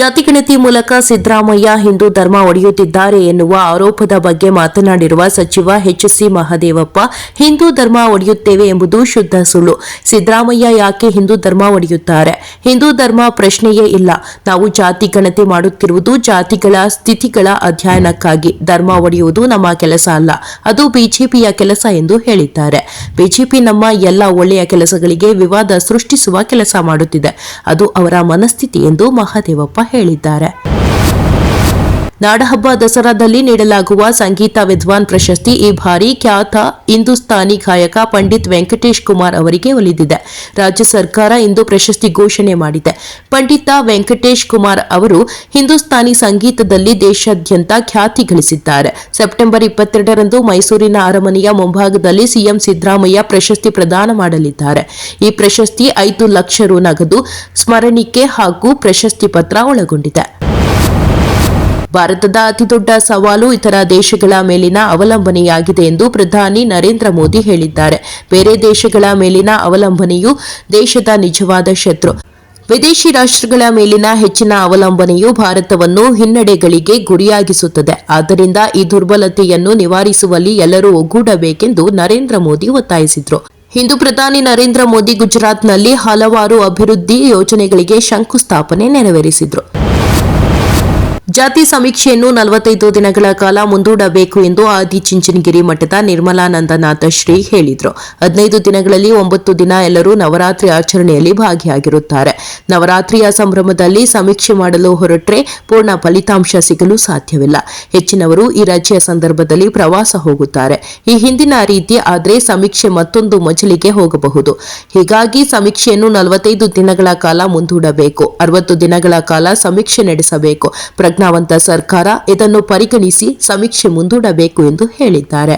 ಜಾತಿಗಣತಿ ಮೂಲಕ ಸಿದ್ದರಾಮಯ್ಯ ಹಿಂದೂ ಧರ್ಮ ಒಡೆಯುತ್ತಿದ್ದಾರೆ ಎನ್ನುವ ಆರೋಪದ ಬಗ್ಗೆ ಮಾತನಾಡಿರುವ ಸಚಿವ ಎಚ್.ಸಿ. ಮಹದೇವಪ್ಪ, ಹಿಂದೂ ಧರ್ಮ ಒಡೆಯುತ್ತೇವೆ ಎಂಬುದು ಶುದ್ಧ ಸುಳ್ಳು. ಸಿದ್ದರಾಮಯ್ಯ ಯಾಕೆ ಹಿಂದೂ ಧರ್ಮ ಒಡೆಯುತ್ತಾರೆ? ಹಿಂದೂ ಧರ್ಮ ಪ್ರಶ್ನೆಯೇ ಇಲ್ಲ. ನಾವು ಜಾತಿ ಗಣತಿ ಮಾಡುತ್ತಿರುವುದು ಜಾತಿಗಳ ಸ್ಥಿತಿಗಳ ಅಧ್ಯಯನಕ್ಕಾಗಿ. ಧರ್ಮ ಒಡೆಯುವುದು ನಮ್ಮ ಕೆಲಸ ಅಲ್ಲ, ಅದು ಬಿಜೆಪಿಯ ಕೆಲಸ ಎಂದು ಹೇಳಿದ್ದಾರೆ. ಬಿಜೆಪಿ ನಮ್ಮ ಎಲ್ಲ ಒಳ್ಳೆಯ ಕೆಲಸಗಳಿಗೆ ವಿವಾದ ಸೃಷ್ಟಿಸುವ ಕೆಲಸ ಮಾಡುತ್ತಿದೆ. ಅದು ಅವರ ಮನಸ್ಥಿತಿ ಎಂದು ಮಹದೇವಪ್ಪ ಹೇಳಿದ್ದಾರೆ. ನಾಡಹಬ್ಬ ದಸರಾದಲ್ಲಿ ನೀಡಲಾಗುವ ಸಂಗೀತ ವಿದ್ವಾನ್ ಪ್ರಶಸ್ತಿ ಈ ಬಾರಿ ಖ್ಯಾತ ಹಿಂದೂಸ್ತಾನಿ ಗಾಯಕ ಪಂಡಿತ್ ವೆಂಕಟೇಶ್ ಕುಮಾರ್ ಅವರಿಗೆ ಒಲಿದಿದೆ. ರಾಜ್ಯ ಸರ್ಕಾರ ಇಂದು ಪ್ರಶಸ್ತಿ ಘೋಷಣೆ ಮಾಡಿದೆ. ಪಂಡಿತ ವೆಂಕಟೇಶ್ ಕುಮಾರ್ ಅವರು ಹಿಂದೂಸ್ತಾನಿ ಸಂಗೀತದಲ್ಲಿ ದೇಶಾದ್ಯಂತ ಖ್ಯಾತಿ ಗಳಿಸಿದ್ದಾರೆ. ಸೆಪ್ಟೆಂಬರ್ 22ರಂದು ಮೈಸೂರಿನ ಅರಮನೆಯ ಮುಂಭಾಗದಲ್ಲಿ ಸಿಎಂ ಸಿದ್ದರಾಮಯ್ಯ ಪ್ರಶಸ್ತಿ ಪ್ರದಾನ ಮಾಡಲಿದ್ದಾರೆ. ಈ ಪ್ರಶಸ್ತಿ 5 ಲಕ್ಷ ರು ನಗದು, ಸ್ಮರಣಿಕೆ ಹಾಗೂ ಪ್ರಶಸ್ತಿ ಪತ್ರ ಒಳಗೊಂಡಿದೆ. ಭಾರತದ ಅತಿದೊಡ್ಡ ಸವಾಲು ಇತರ ದೇಶಗಳ ಮೇಲಿನ ಅವಲಂಬನೆಯಾಗಿದೆ ಎಂದು ಪ್ರಧಾನಿ ನರೇಂದ್ರ ಮೋದಿ ಹೇಳಿದ್ದಾರೆ. ಬೇರೆ ದೇಶಗಳ ಮೇಲಿನ ಅವಲಂಬನೆಯು ದೇಶದ ನಿಜವಾದ ಶತ್ರು. ವಿದೇಶಿ ರಾಷ್ಟ್ರಗಳ ಮೇಲಿನ ಹೆಚ್ಚಿನ ಅವಲಂಬನೆಯು ಭಾರತವನ್ನು ಹಿನ್ನಡೆಗಳಿಗೆ ಗುರಿಯಾಗಿಸುತ್ತದೆ. ಆದ್ದರಿಂದ ಈ ದುರ್ಬಲತೆಯನ್ನು ನಿವಾರಿಸುವಲ್ಲಿ ಎಲ್ಲರೂ ಒಗ್ಗೂಡಬೇಕೆಂದು ನರೇಂದ್ರ ಮೋದಿ ಒತ್ತಾಯಿಸಿದರು. ಇಂದು ಪ್ರಧಾನಿ ನರೇಂದ್ರ ಮೋದಿ ಗುಜರಾತ್ನಲ್ಲಿ ಹಲವಾರು ಅಭಿವೃದ್ಧಿ ಯೋಜನೆಗಳಿಗೆ ಶಂಕುಸ್ಥಾಪನೆ ನೆರವೇರಿಸಿದರು. ಜಾತಿ ಸಮೀಕ್ಷೆಯನ್ನು 45 ದಿನಗಳ ಕಾಲ ಮುಂದೂಡಬೇಕು ಎಂದು ಆದಿಚುಂಚನಗಿರಿ ಮಠದ ನಿರ್ಮಲಾನಂದನಾಥ ಶ್ರೀ ಹೇಳಿದರು. 15 ದಿನಗಳಲ್ಲಿ 9 ದಿನ ಎಲ್ಲರೂ ನವರಾತ್ರಿ ಆಚರಣೆಯಲ್ಲಿ ಭಾಗಿಯಾಗಿರುತ್ತಾರೆ. ನವರಾತ್ರಿಯ ಸಂಭ್ರಮದಲ್ಲಿ ಸಮೀಕ್ಷೆ ಮಾಡಲು ಹೊರಟ್ರೆ ಪೂರ್ಣ ಫಲಿತಾಂಶ ಸಿಗಲು ಸಾಧ್ಯವಿಲ್ಲ. ಹೆಚ್ಚಿನವರು ಈ ರಜೆಯ ಸಂದರ್ಭದಲ್ಲಿ ಪ್ರವಾಸ ಹೋಗುತ್ತಾರೆ. ಈ ಹಿಂದಿನ ರೀತಿ ಆದರೆ ಸಮೀಕ್ಷೆ ಮತ್ತೊಂದು ಮಜಲಿಗೆ ಹೋಗಬಹುದು. ಹೀಗಾಗಿ ಸಮೀಕ್ಷೆಯನ್ನು 45 ದಿನಗಳ ಕಾಲ ಮುಂದೂಡಬೇಕು. 60 ದಿನಗಳ ಕಾಲ ಸಮೀಕ್ಷೆ ನಡೆಸಬೇಕು. ಪ್ರಜ್ಞಾವಂತ ಸರ್ಕಾರ ಇದನ್ನು ಪರಿಗಣಿಸಿ ಸಮೀಕ್ಷೆ ಮುಂದೂಡಬೇಕು ಎಂದು ಹೇಳಿದ್ದಾರೆ.